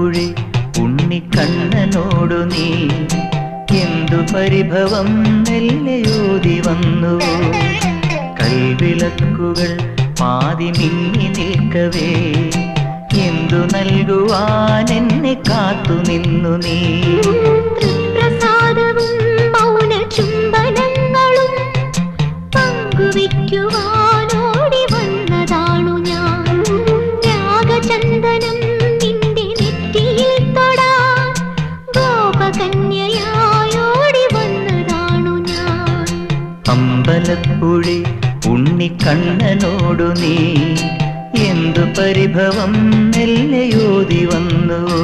അമ്പലപ്പുഴി ഉണ്ണിക്കണ്ണനോടു നീ എന്തു പരിഭവം മെല്ലെയോതി വന്നുവോ? കൽവിളക്കുകൾ പാതി മിന്നി നിൽക്കവേ എന്തു നൽകുവാൻ എന്നെ കാത്തു നിന്നു നീ? തൃപ്രസാദവും മൗന ചുംബനങ്ങളും പങ്കുവയ്ക്കുവാനോടി വന്നതാണു ഞാൻ. രാഗചന്ദനം നിന്റെ നെറ്റിയിൽ തൊടാൻ ഗോപകന്യയായോടി വന്നതാണു ഞാൻ. അമ്പലപ്പുഴി ഉണ്ണിക്കണ്ണനോടു നീ എന്തു പരിഭവം മെല്ലെയോതി വന്നുവോ?